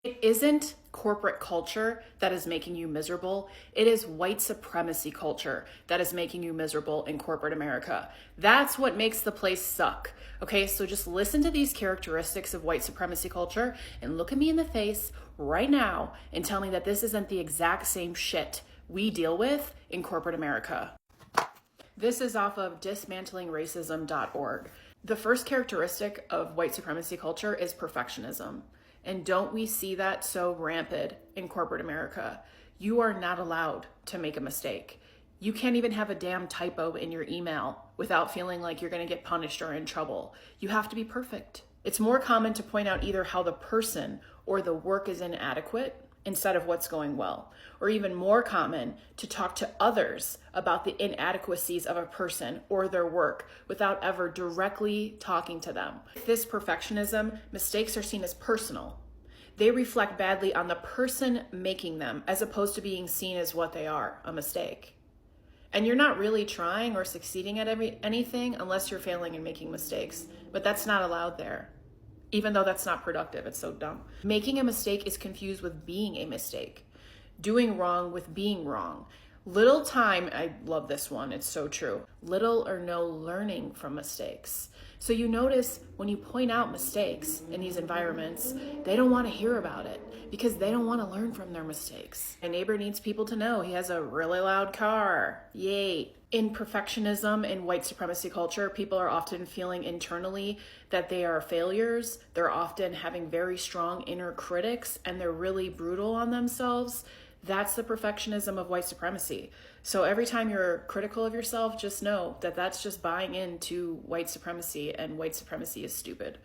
It isn't corporate culture that is making you miserable. It is white supremacy culture that is making you miserable in corporate America. That's what makes the place suck. Okay, so just listen to these characteristics of white supremacy culture and look at me in the face right now and tell me that this isn't the exact same shit we deal with in corporate America. This is off of dismantlingracism.org. The first characteristic of white supremacy culture is perfectionism. And don't we see that so rampant in corporate America? You are not allowed to make a mistake. You can't even have a damn typo in your email without feeling like you're going to get punished or in trouble. You have to be perfect. It's more common to point out either how the person or the work is inadequate instead of what's going well, or even more common to talk to others about the inadequacies of a person or their work without ever directly talking to them. This perfectionism, mistakes are seen as personal. They reflect badly on the person making them as opposed to being seen as what they are, a mistake. And you're not really trying or succeeding at anything unless you're failing and making mistakes, but that's not allowed there. Even though that's not productive, it's so dumb. Making a mistake is confused with being a mistake. Doing wrong with being wrong. Little time, I love this one, it's so true. Little or no learning from mistakes. So you notice when you point out mistakes in these environments, they don't want to hear about it because they don't want to learn from their mistakes. My neighbor needs people to know he has a really loud car. Yay. In perfectionism and white supremacy culture, people are often feeling internally that they are failures. They're often having very strong inner critics and they're really brutal on themselves. That's the perfectionism of white supremacy. So every time you're critical of yourself, just know that that's just buying into white supremacy, and white supremacy is stupid.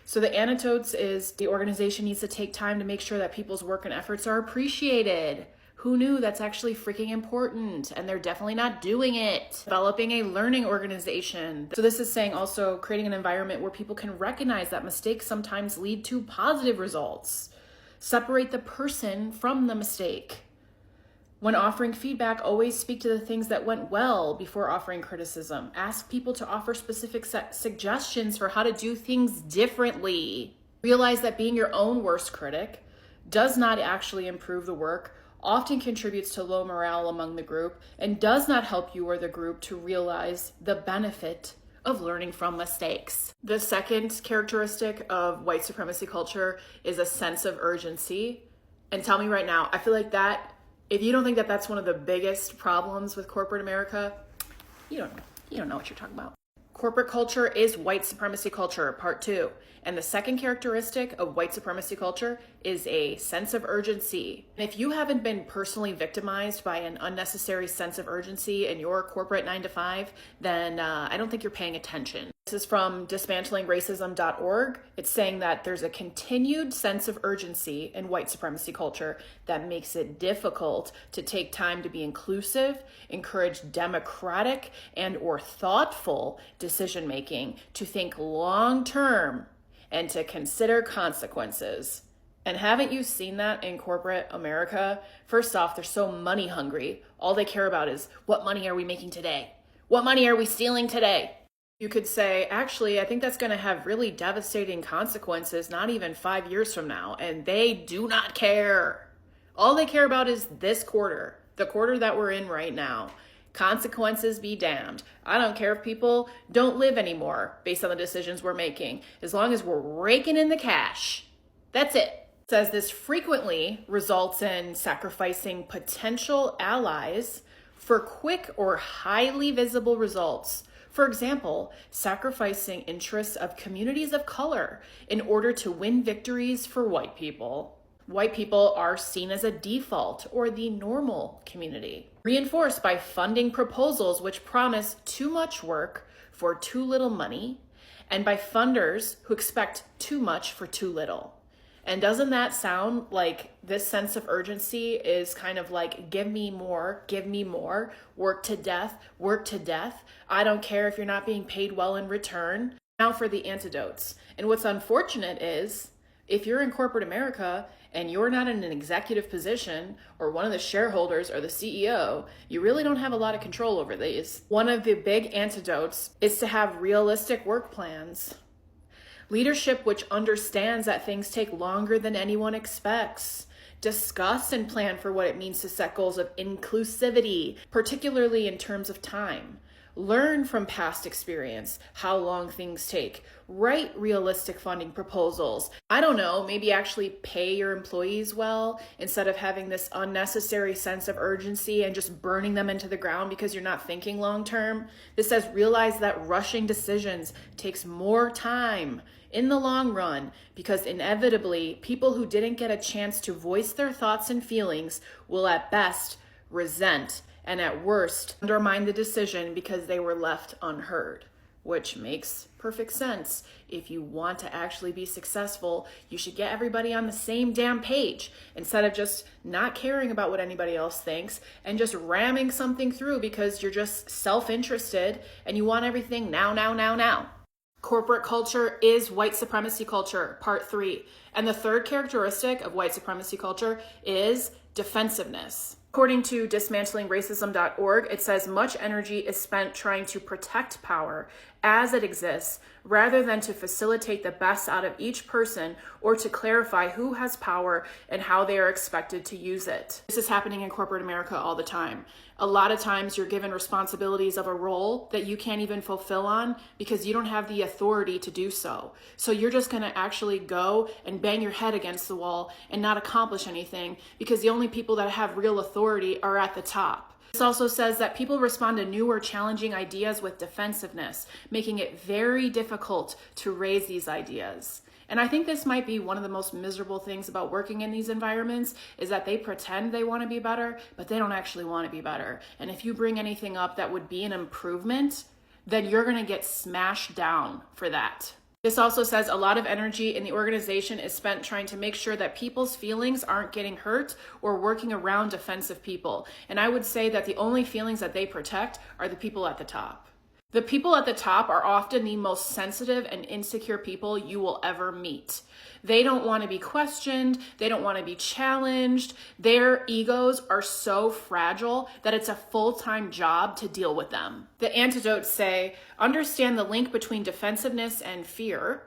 So the antidotes is the organization needs to take time to make sure that people's work and efforts are appreciated. Who knew that's actually freaking important? And they're definitely not doing it. Developing a learning organization. So this is saying also creating an environment where people can recognize that mistakes sometimes lead to positive results. Separate the person from the mistake. When offering feedback, always speak to the things that went well before offering criticism. Ask people to offer specific suggestions for how to do things differently. Realize that being your own worst critic does not actually improve the work, often contributes to low morale among the group, and does not help you or the group to realize the benefit of learning from mistakes. The second characteristic of white supremacy culture is a sense of urgency. And tell me right now, I feel like that, if you don't think that that's one of the biggest problems with corporate America, you don't know what you're talking about. Corporate culture is white supremacy culture, part 2. And the second characteristic of white supremacy culture is a sense of urgency. And if you haven't been personally victimized by an unnecessary sense of urgency in your corporate 9-to-5, then I don't think you're paying attention. This is from dismantlingracism.org. It's saying that there's a continued sense of urgency in white supremacy culture that makes it difficult to take time to be inclusive, encourage democratic and or thoughtful decision making, to think long term, and to consider consequences. And haven't you seen that in corporate America? First off, they're so money hungry. All they care about is, what money are we making today? What money are we stealing today? You could say, actually, I think that's going to have really devastating consequences, not even 5 years from now. And they do not care. All they care about is this quarter, the quarter that we're in right now. Consequences be damned. I don't care if people don't live anymore based on the decisions we're making, as long as we're raking in the cash. That's it. It says this frequently results in sacrificing potential allies for quick or highly visible results. For example, sacrificing interests of communities of color in order to win victories for white people. White people are seen as a default or the normal community, reinforced by funding proposals which promise too much work for too little money, and by funders who expect too much for too little. And doesn't that sound like this sense of urgency is kind of like, give me more, work to death. I don't care if you're not being paid well in return. Now for the antidotes. And what's unfortunate is, if you're in corporate America and you're not in an executive position or one of the shareholders or the CEO, you really don't have a lot of control over these. One of the big antidotes is to have realistic work plans. Leadership which understands that things take longer than anyone expects. Discuss and plan for what it means to set goals of inclusivity, particularly in terms of time. Learn from past experience how long things take. Write realistic funding proposals. I don't know, maybe actually pay your employees well instead of having this unnecessary sense of urgency and just burning them into the ground because you're not thinking long term. This says realize that rushing decisions takes more time in the long run, because inevitably people who didn't get a chance to voice their thoughts and feelings will at best resent and at worst undermine the decision because they were left unheard, which makes perfect sense. If you want to actually be successful, you should get everybody on the same damn page instead of just not caring about what anybody else thinks and just ramming something through because you're just self-interested and you want everything now, now, now, now. Corporate culture is white supremacy culture, part 3. And the third characteristic of white supremacy culture is defensiveness. According to dismantlingracism.org, it says much energy is spent trying to protect power as it exists rather than to facilitate the best out of each person or to clarify who has power and how they are expected to use it. This is happening in corporate America all the time. A lot of times you're given responsibilities of a role that you can't even fulfill on because you don't have the authority to do so. So you're just going to actually go and bang your head against the wall and not accomplish anything because the only people that have real authority are at the top. This also says that people respond to new or challenging ideas with defensiveness, making it very difficult to raise these ideas. And I think this might be one of the most miserable things about working in these environments is that they pretend they want to be better, but they don't actually want to be better. And if you bring anything up that would be an improvement, then you're going to get smashed down for that. This also says a lot of energy in the organization is spent trying to make sure that people's feelings aren't getting hurt or working around defensive people. And I would say that the only feelings that they protect are the people at the top. The people at the top are often the most sensitive and insecure people you will ever meet. They don't want to be questioned. They don't want to be challenged. Their egos are so fragile that it's a full-time job to deal with them. The antidotes say, understand the link between defensiveness and fear.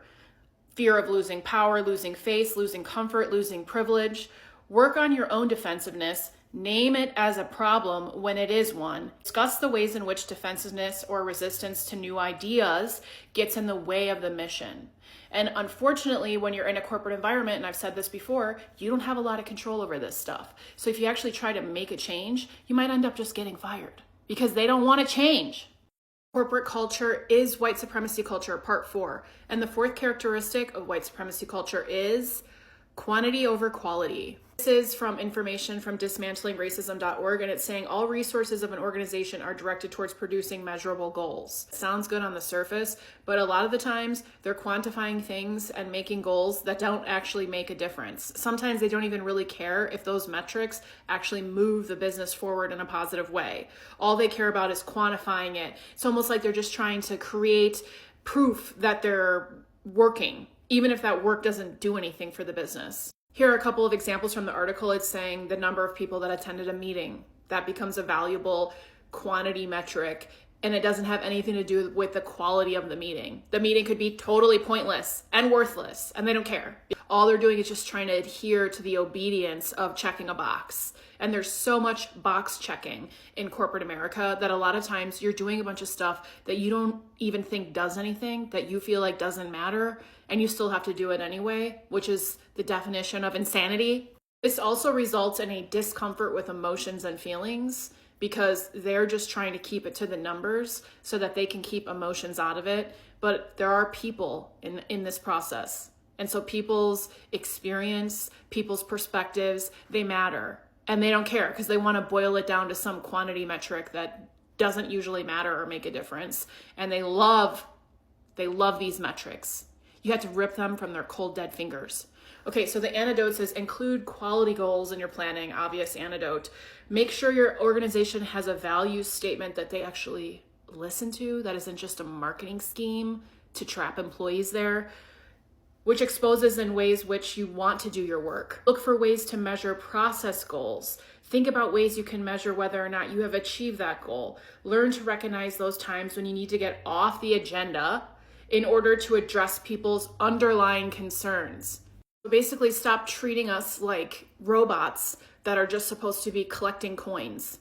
Fear of losing power, losing face, losing comfort, losing privilege. Work on your own defensiveness. Name it as a problem when it is one. Discuss the ways in which defensiveness or resistance to new ideas gets in the way of the mission. And unfortunately, when you're in a corporate environment, and I've said this before, you don't have a lot of control over this stuff. So if you actually try to make a change, you might end up just getting fired because they don't want to change. Corporate culture is white supremacy culture, part 4. And the fourth characteristic of white supremacy culture is quantity over quality. This is from information from dismantlingracism.org, and it's saying all resources of an organization are directed towards producing measurable goals. It sounds good on the surface, but a lot of the times they're quantifying things and making goals that don't actually make a difference. Sometimes they don't even really care if those metrics actually move the business forward in a positive way. All they care about is quantifying it. It's almost like they're just trying to create proof that they're working, even if that work doesn't do anything for the business. Here are a couple of examples from the article. It's saying the number of people that attended a meeting. That becomes a valuable quantity metric, and it doesn't have anything to do with the quality of the meeting. The meeting could be totally pointless and worthless, and they don't care. All they're doing is just trying to adhere to the obedience of checking a box. And there's so much box checking in corporate America that a lot of times you're doing a bunch of stuff that you don't even think does anything, that you feel like doesn't matter, and you still have to do it anyway, which is the definition of insanity. This also results in a discomfort with emotions and feelings because they're just trying to keep it to the numbers so that they can keep emotions out of it. But there are people in this process. And so people's experience, people's perspectives, they matter. And they don't care because they want to boil it down to some quantity metric that doesn't usually matter or make a difference. And they love these metrics. You have to rip them from their cold, dead fingers. Okay, so the antidote says include quality goals in your planning, obvious antidote. Make sure your organization has a value statement that they actually listen to, that isn't just a marketing scheme to trap employees there, which exposes in ways which you want to do your work. Look for ways to measure process goals. Think about ways you can measure whether or not you have achieved that goal. Learn to recognize those times when you need to get off the agenda in order to address people's underlying concerns. So basically, stop treating us like robots that are just supposed to be collecting coins.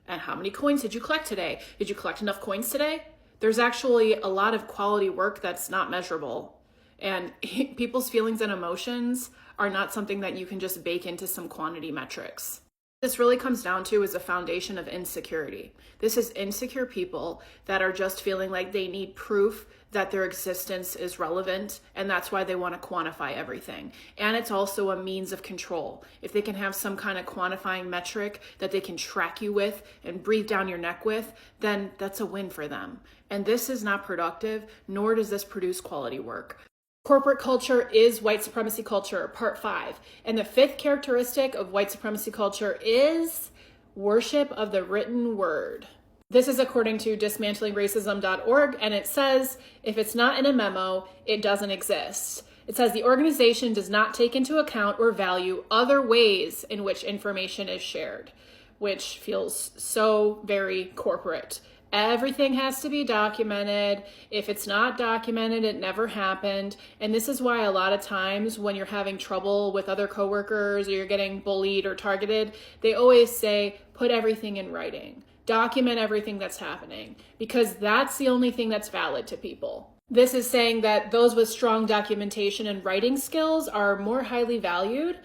And how many coins did you collect today? Did you collect enough coins today? There's actually a lot of quality work that's not measurable. And people's feelings and emotions are not something that you can just bake into some quantity metrics. This really comes down to is a foundation of insecurity. This is insecure people that are just feeling like they need proof that their existence is relevant, and that's why they want to quantify everything. And it's also a means of control. If they can have some kind of quantifying metric that they can track you with and breathe down your neck with, then that's a win for them. And this is not productive, nor does this produce quality work. Corporate culture is white supremacy culture, part 5. And the 5th characteristic of white supremacy culture is worship of the written word. This is according to dismantlingracism.org, and it says, if it's not in a memo, it doesn't exist. It says the organization does not take into account or value other ways in which information is shared, which feels so very corporate. Everything has to be documented. If it's not documented, it never happened. And this is why a lot of times when you're having trouble with other coworkers or you're getting bullied or targeted, they always say, put everything in writing. Document everything that's happening, because that's the only thing that's valid to people. This is saying that those with strong documentation and writing skills are more highly valued,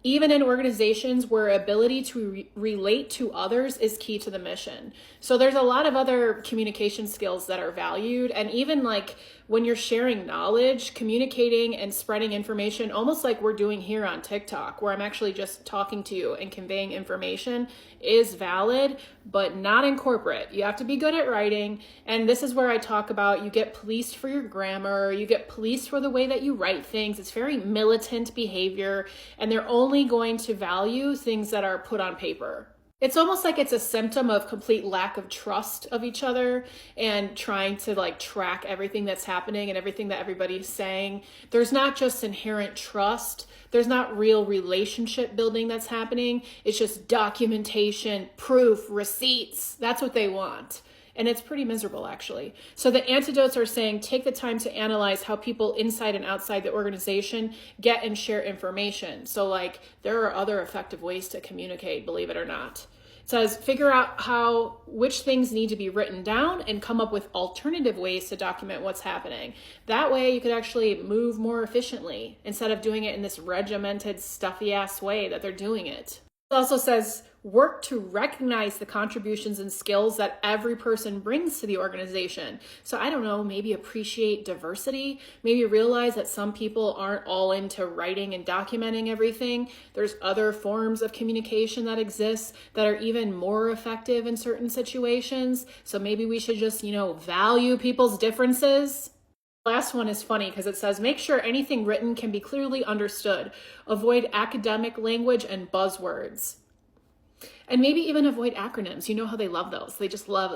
even in organizations where ability to relate to others is key to the mission. So there's a lot of other communication skills that are valued. And even like when you're sharing knowledge, communicating and spreading information, almost like we're doing here on TikTok, where I'm actually just talking to you and conveying information, is valid, but not in corporate. You have to be good at writing. And this is where I talk about you get policed for your grammar, you get policed for the way that you write things. It's very militant behavior, and they're only going to value things that are put on paper. It's almost like it's a symptom of complete lack of trust of each other and trying to like track everything that's happening and everything that everybody's saying. There's not just inherent trust. There's not real relationship building that's happening. It's just documentation, proof, receipts. That's what they want. And it's pretty miserable, actually. So the antidotes are saying take the time to analyze how people inside and outside the organization get and share information. So like there are other effective ways to communicate, believe it or not. It says figure out which things need to be written down and come up with alternative ways to document what's happening. That way you could actually move more efficiently instead of doing it in this regimented, stuffy ass way that they're doing it. It also says work to recognize the contributions and skills that every person brings to the organization. So I don't know, maybe appreciate diversity, maybe realize that some people aren't all into writing and documenting everything. There's other forms of communication that exist that are even more effective in certain situations. So maybe we should just, value people's differences. Last one is funny because it says, make sure anything written can be clearly understood. Avoid academic language and buzzwords. And maybe even avoid acronyms. You know how they love those. They just love,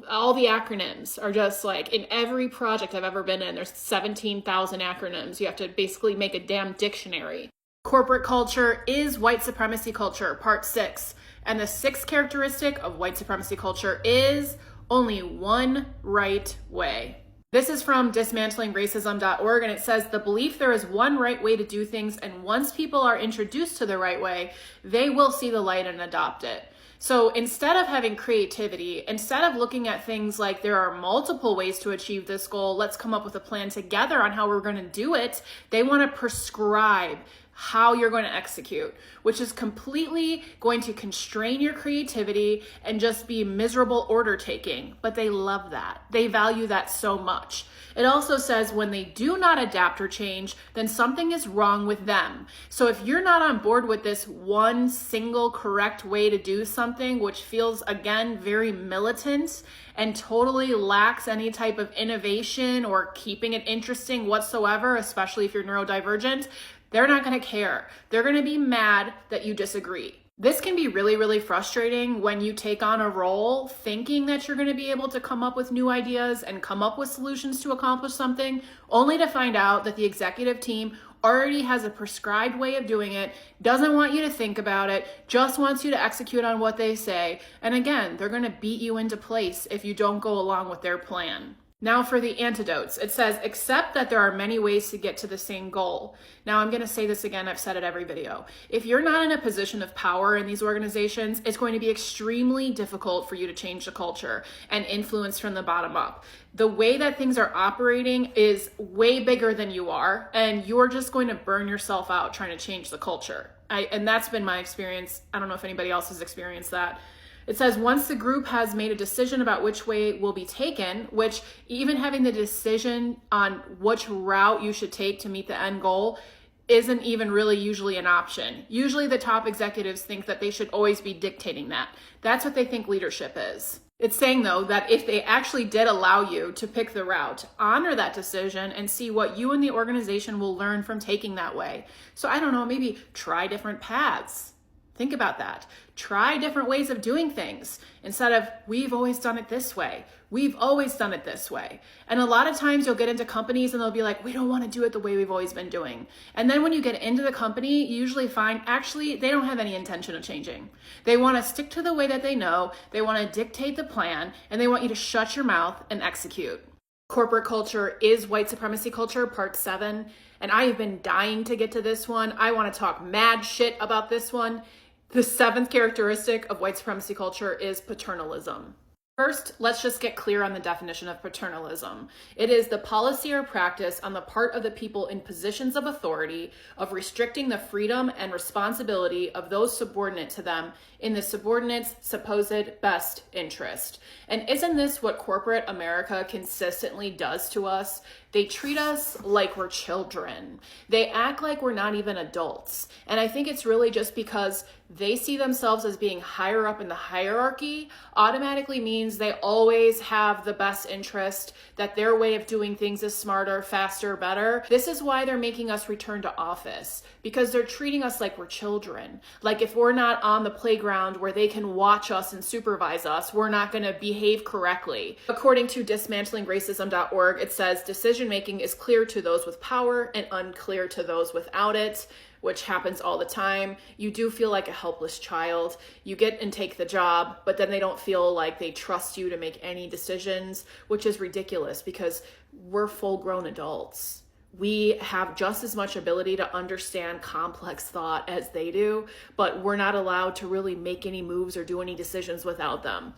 all the acronyms are just like in every project I've ever been in, there's 17,000 acronyms. You have to basically make a damn dictionary. Corporate culture is white supremacy culture, part 6. And the 6th characteristic of white supremacy culture is only one right way. This is from dismantlingracism.org, and it says the belief there is one right way to do things, and once people are introduced to the right way, they will see the light and adopt it. So instead of having creativity, instead of looking at things like there are multiple ways to achieve this goal, let's come up with a plan together on how we're going to do it, they want to prescribe how you're going to execute, which is completely going to constrain your creativity and just be miserable order taking. But they love that. They value that so much. It also says when they do not adapt or change, then something is wrong with them. So if you're not on board with this one single correct way to do something, which feels, again, very militant and totally lacks any type of innovation or keeping it interesting whatsoever, especially if you're neurodivergent, they're not going to care. They're going to be mad that you disagree. This can be really, really frustrating when you take on a role thinking that you're going to be able to come up with new ideas and come up with solutions to accomplish something, only to find out that the executive team already has a prescribed way of doing it, doesn't want you to think about it, just wants you to execute on what they say. And again, they're going to beat you into place if you don't go along with their plan. Now for the antidotes, it says, accept that there are many ways to get to the same goal. Now I'm going to say this again, I've said it every video. If you're not in a position of power in these organizations, it's going to be extremely difficult for you to change the culture and influence from the bottom up. The way that things are operating is way bigger than you are, and you're just going to burn yourself out trying to change the culture. And that's been my experience. I don't know if anybody else has experienced that. It says, once the group has made a decision about which way will be taken, which even having the decision on which route you should take to meet the end goal isn't even really usually an option. Usually the top executives think that they should always be dictating that. That's what they think leadership is. It's saying, though, that if they actually did allow you to pick the route, honor that decision and see what you and the organization will learn from taking that way. So I don't know, maybe try different paths. Think about that. Try different ways of doing things instead of, we've always done it this way. We've always done it this way. And a lot of times you'll get into companies and they'll be like, we don't want to do it the way we've always been doing. And then when you get into the company, you usually find actually they don't have any intention of changing. They want to stick to the way that they know. They want to dictate the plan, and they want you to shut your mouth and execute. Corporate culture is white supremacy culture, part 7. And I have been dying to get to this one. I want to talk mad shit about this one. The 7th characteristic of white supremacy culture is paternalism. First, let's just get clear on the definition of paternalism. It is the policy or practice on the part of the people in positions of authority of restricting the freedom and responsibility of those subordinate to them in the subordinate's supposed best interest. And isn't this what corporate America consistently does to us? They treat us like we're children. They act like we're not even adults. And I think it's really just because they see themselves as being higher up in the hierarchy automatically means they always have the best interest, that their way of doing things is smarter, faster, better. This is why they're making us return to office, because they're treating us like we're children. Like if we're not on the playground where they can watch us and supervise us, we're not going to behave correctly. According to dismantlingracism.org, it says decision making is clear to those with power and unclear to those without it, which happens all the time. You do feel like a helpless child. You get and take the job, but then they don't feel like they trust you to make any decisions, which is ridiculous because we're full-grown adults. We have just as much ability to understand complex thought as they do, but we're not allowed to really make any moves or do any decisions without them.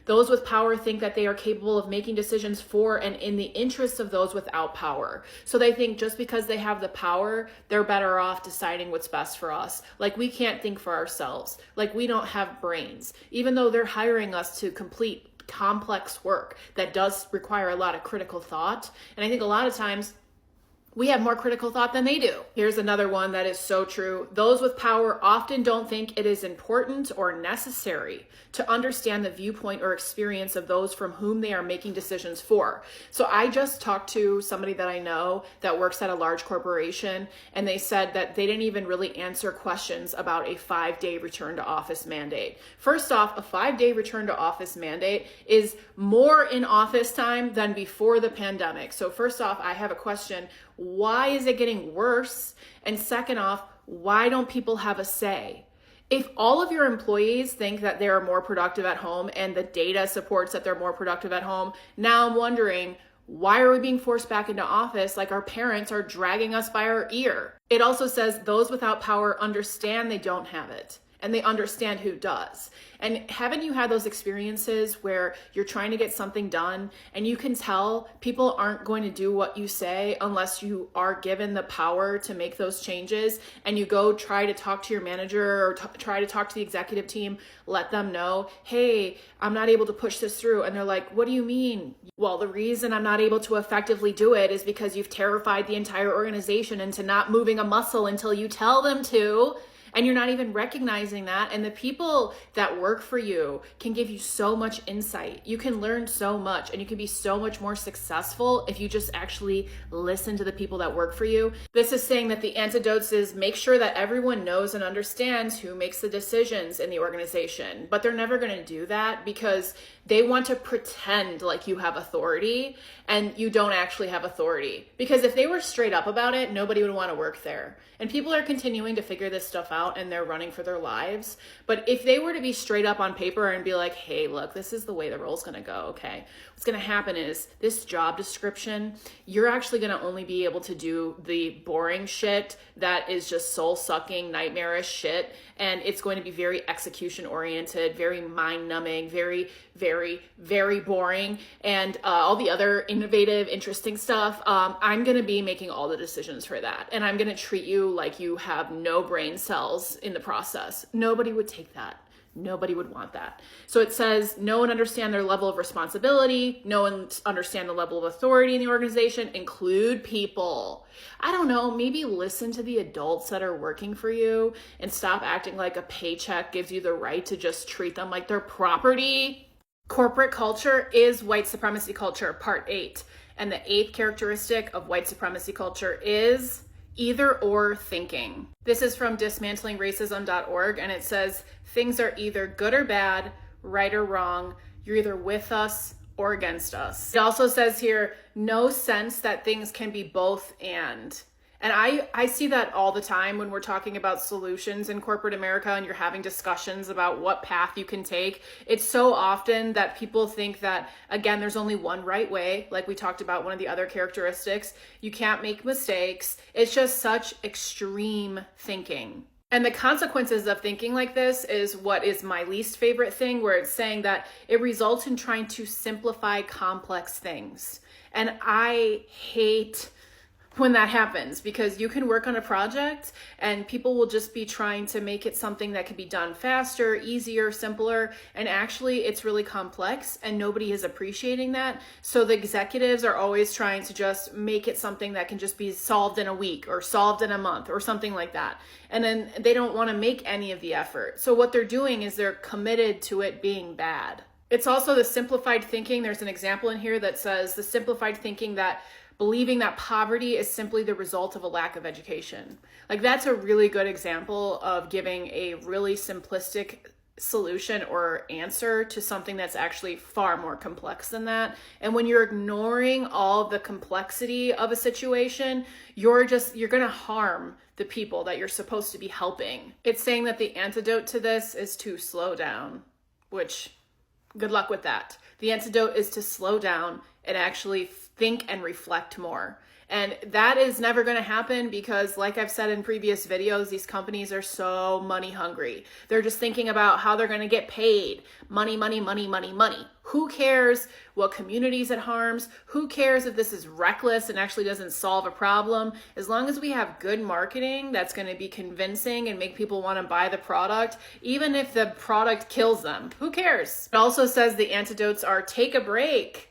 Those with power think that they are capable of making decisions for and in the interests of those without power. So they think just because they have the power, they're better off deciding what's best for us. Like we can't think for ourselves. Like we don't have brains, even though they're hiring us to complete complex work that does require a lot of critical thought. And I think a lot of times we have more critical thought than they do. Here's another one that is so true. Those with power often don't think it is important or necessary to understand the viewpoint or experience of those from whom they are making decisions for. So I just talked to somebody that I know that works at a large corporation, and they said that they didn't even really answer questions about a 5-day return to office mandate. First off, a 5-day return to office mandate is more in office time than before the pandemic. So first off, I have a question. Why is it getting worse? And second off, why don't people have a say? If all of your employees think that they're more productive at home and the data supports that they're more productive at home, now I'm wondering, why are we being forced back into office like our parents are dragging us by our ear? It also says those without power understand they don't have it, and they understand who does. And haven't you had those experiences where you're trying to get something done and you can tell people aren't going to do what you say unless you are given the power to make those changes, and you go try to talk to your manager or try to talk to the executive team, let them know, hey, I'm not able to push this through. And they're like, what do you mean? Well, the reason I'm not able to effectively do it is because you've terrified the entire organization into not moving a muscle until you tell them to. And you're not even recognizing that. And the people that work for you can give you so much insight. You can learn so much, and you can be so much more successful if you just actually listen to the people that work for you. This is saying that the antidotes is make sure that everyone knows and understands who makes the decisions in the organization. But they're never going to do that because they want to pretend like you have authority and you don't actually have authority. Because if they were straight up about it, nobody would want to work there. And people are continuing to figure this stuff out. out and they're running for their lives. But if they were to be straight up on paper and be like, hey, look, this is the way the role's going to go, okay? What's going to happen is this job description, you're actually going to only be able to do the boring shit that is just soul-sucking, nightmarish shit. And it's going to be very execution-oriented, very mind-numbing, very, very, very boring. And all the other innovative, interesting stuff, I'm going to be making all the decisions for that. And I'm going to treat you like you have no brain cells in the process. Nobody would take that. Nobody would want that. So it says, know and understand their level of responsibility, know and understand the level of authority in the organization, include people. I don't know, maybe listen to the adults that are working for you and stop acting like a paycheck gives you the right to just treat them like their property. Corporate culture is white supremacy culture, part 8. And the 8th characteristic of white supremacy culture is either or thinking. This is from dismantlingracism.org, and it says, things are either good or bad, right or wrong. You're either with us or against us. It also says here, no sense that things can be both and. And I see that all the time when we're talking about solutions in corporate America and you're having discussions about what path you can take. It's so often that people think that, again, there's only one right way, like we talked about one of the other characteristics. You can't make mistakes. It's just such extreme thinking. And the consequences of thinking like this is what is my least favorite thing, where it's saying that it results in trying to simplify complex things. And I hate when that happens, because you can work on a project and people will just be trying to make it something that can be done faster, easier, simpler, and actually it's really complex and nobody is appreciating that. So the executives are always trying to just make it something that can just be solved in a week or solved in a month or something like that. And then they don't want to make any of the effort. So what they're doing is they're committed to it being bad. It's also the simplified thinking. There's an example in here that says the simplified thinking that believing that poverty is simply the result of a lack of education. Like, that's a really good example of giving a really simplistic solution or answer to something that's actually far more complex than that. And when you're ignoring all the complexity of a situation, you're going to harm the people that you're supposed to be helping. It's saying that the antidote to this is to slow down, which good luck with that. The antidote is to slow down and actually think and reflect more. And that is never going to happen because, like I've said in previous videos, these companies are so money hungry. They're just thinking about how they're going to get paid. Money, money, money, money, money. Who cares what communities it harms? Who cares if this is reckless and actually doesn't solve a problem? As long as we have good marketing that's going to be convincing and make people want to buy the product, even if the product kills them, who cares? It also says the antidotes are take a break.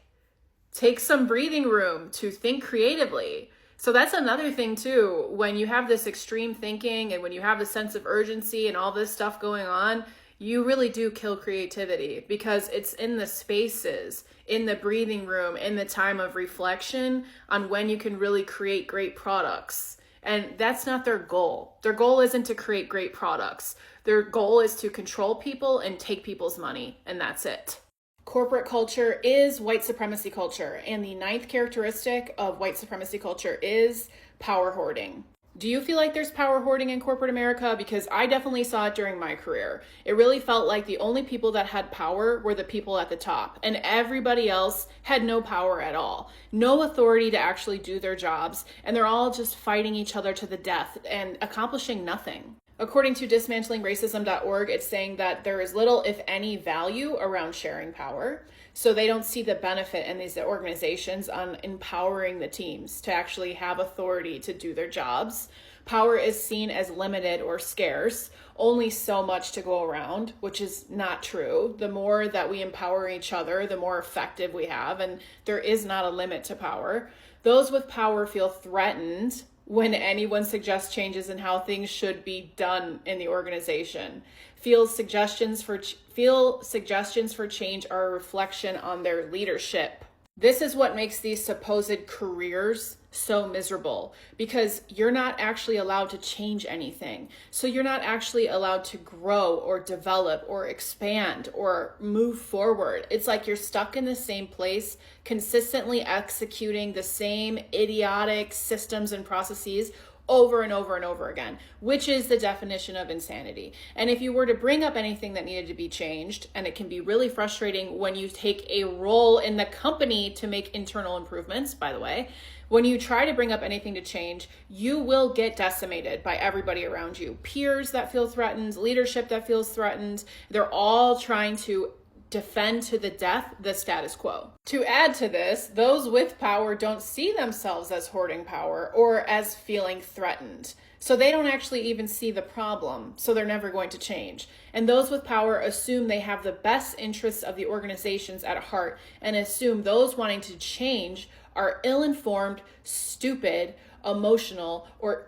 Take some breathing room to think creatively. So that's another thing too. When you have this extreme thinking and when you have the sense of urgency and all this stuff going on, you really do kill creativity, because it's in the spaces, in the breathing room, in the time of reflection on when you can really create great products. And that's not their goal. Their goal isn't to create great products. Their goal is to control people and take people's money, and that's it. Corporate culture is white supremacy culture, and the 9th characteristic of white supremacy culture is power hoarding. Do you feel like there's power hoarding in corporate America? Because I definitely saw it during my career. It really felt like the only people that had power were the people at the top, and everybody else had no power at all. No authority to actually do their jobs, and they're all just fighting each other to the death and accomplishing nothing. According to dismantlingracism.org, it's saying that there is little, if any, value around sharing power. So they don't see the benefit in these organizations on empowering the teams to actually have authority to do their jobs. Power is seen as limited or scarce, only so much to go around, which is not true. The more that we empower each other, the more effective we have, and there is not a limit to power. Those with power feel threatened when anyone suggests changes in how things should be done in the organization. Feel suggestions for change are a reflection on their leadership. This is what makes these supposed careers so miserable, because you're not actually allowed to change anything. So you're not actually allowed to grow or develop or expand or move forward. It's like you're stuck in the same place, consistently executing the same idiotic systems and processes over and over and over again, which is the definition of insanity. And if you were to bring up anything that needed to be changed, and it can be really frustrating when you take a role in the company to make internal improvements, by the way, when you try to bring up anything to change, you will get decimated by everybody around you. Peers that feel threatened, leadership that feels threatened, they're all trying to defend to the death the status quo. To add to this, those with power don't see themselves as hoarding power or as feeling threatened. So they don't actually even see the problem, so they're never going to change. And those with power assume they have the best interests of the organizations at heart and assume those wanting to change are ill-informed, stupid, emotional, or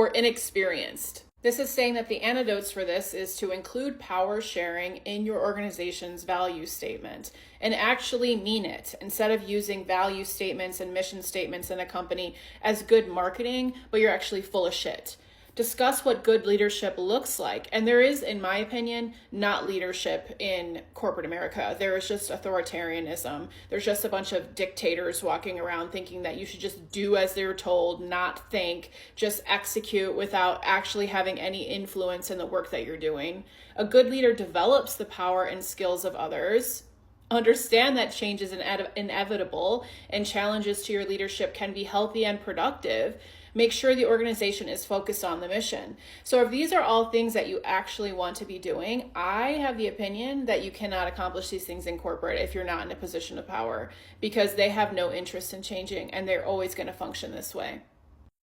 inexperienced. This is saying that the antidotes for this is to include power sharing in your organization's value statement and actually mean it, instead of using value statements and mission statements in a company as good marketing, but you're actually full of shit. Discuss what good leadership looks like. And there is, in my opinion, not leadership in corporate America. There is just authoritarianism. There's just a bunch of dictators walking around thinking that you should just do as they're told, not think, just execute without actually having any influence in the work that you're doing. A good leader develops the power and skills of others. Understand that change is inevitable and challenges to your leadership can be healthy and productive. Make sure the organization is focused on the mission. So if these are all things that you actually want to be doing, I have the opinion that you cannot accomplish these things in corporate if you're not in a position of power, because they have no interest in changing and they're always going to function this way.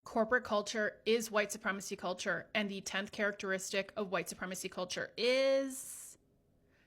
Corporate culture is white supremacy culture, and the 10th characteristic of white supremacy culture is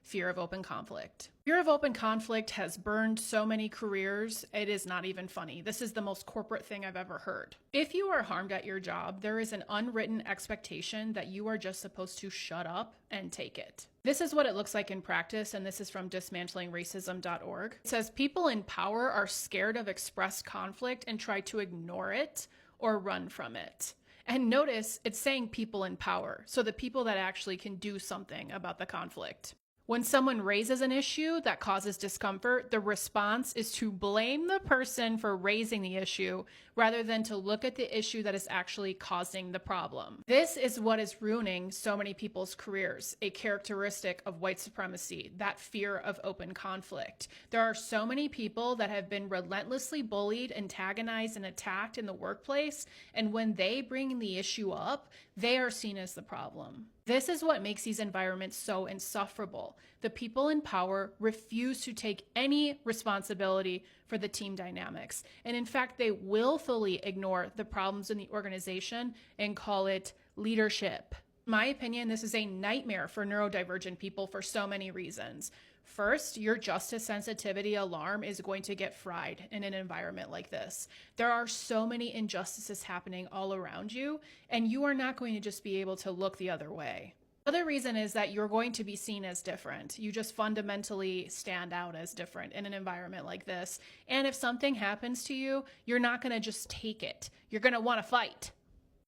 fear of open conflict. Fear of open conflict has burned so many careers, it is not even funny. This is the most corporate thing I've ever heard. If you are harmed at your job, there is an unwritten expectation that you are just supposed to shut up and take it. This is what it looks like in practice, and this is from dismantlingracism.org. It says people in power are scared of expressed conflict and try to ignore it or run from it. And notice it's saying people in power, so the people that actually can do something about the conflict. When someone raises an issue that causes discomfort, the response is to blame the person for raising the issue rather than to look at the issue that is actually causing the problem. This is what is ruining so many people's careers, a characteristic of white supremacy, that fear of open conflict. There are so many people that have been relentlessly bullied, antagonized, and attacked in the workplace, and when they bring the issue up, they are seen as the problem. This is what makes these environments so insufferable. The people in power refuse to take any responsibility for the team dynamics. And in fact, they willfully ignore the problems in the organization and call it leadership. In my opinion, this is a nightmare for neurodivergent people for so many reasons. First, your justice sensitivity alarm is going to get fried in an environment like this. There are so many injustices happening all around you, and you are not going to just be able to look the other way. The other reason is that you're going to be seen as different. You just fundamentally stand out as different in an environment like this. And if something happens to you, you're not going to just take it. You're going to want to fight.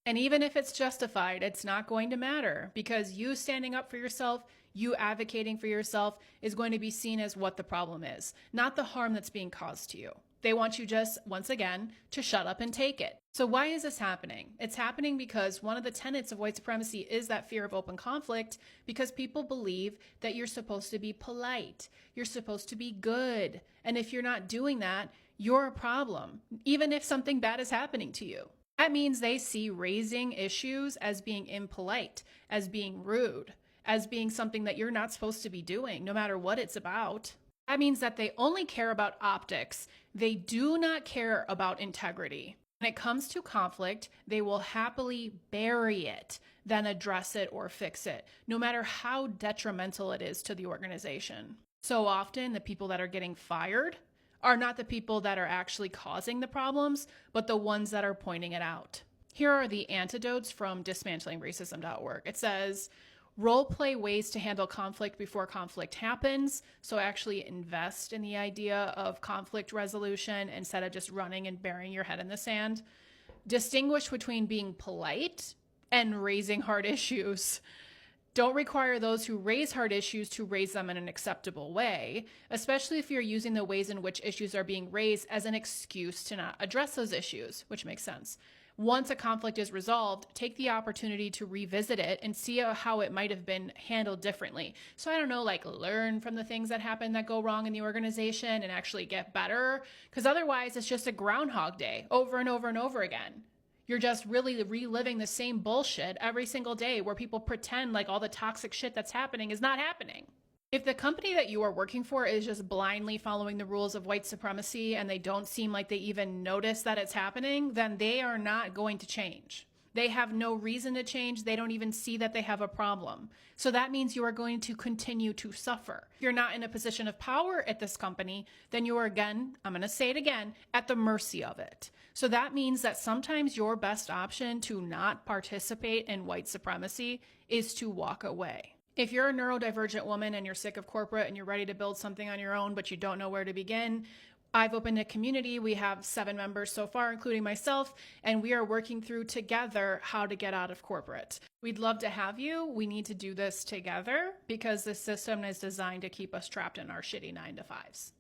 And even if it's justified, it's not going to matter, because you standing up for yourself, you advocating for yourself is going to be seen as what the problem is, not the harm that's being caused to you. They want you just, once again, to shut up and take it. So why is this happening? It's happening because one of the tenets of white supremacy is that fear of open conflict, because people believe that you're supposed to be polite, you're supposed to be good, and if you're not doing that, you're a problem, even if something bad is happening to you. That means they see raising issues as being impolite, as being rude, as being something that you're not supposed to be doing, no matter what it's about. That means that they only care about optics. They do not care about integrity. When it comes to conflict, they will happily bury it, then address it or fix it, no matter how detrimental it is to the organization. So often, the people that are getting fired are not the people that are actually causing the problems, but the ones that are pointing it out. Here are the antidotes from dismantlingracism.org. It says, role play ways to handle conflict before conflict happens. So actually invest in the idea of conflict resolution instead of just running and burying your head in the sand. Distinguish between being polite and raising hard issues. Don't require those who raise hard issues to raise them in an acceptable way, especially if you're using the ways in which issues are being raised as an excuse to not address those issues, which makes sense. Once a conflict is resolved, take the opportunity to revisit it and see how it might have been handled differently. So I don't know, like learn from the things that happen that go wrong in the organization and actually get better. Because otherwise it's just a Groundhog Day over and over and over again. You're just really reliving the same bullshit every single day where people pretend like all the toxic shit that's happening is not happening. If the company that you are working for is just blindly following the rules of white supremacy and they don't seem like they even notice that it's happening, then they are not going to change. They have no reason to change. They don't even see that they have a problem. So that means you are going to continue to suffer. If you're not in a position of power at this company, then you are again, I'm going to say it again, at the mercy of it. So that means that sometimes your best option to not participate in white supremacy is to walk away. If you're a neurodivergent woman and you're sick of corporate and you're ready to build something on your own, but you don't know where to begin, I've opened a community. We have 7 members so far, including myself, and we are working through together how to get out of corporate. We'd love to have you. We need to do this together because the system is designed to keep us trapped in our shitty 9 to 5s.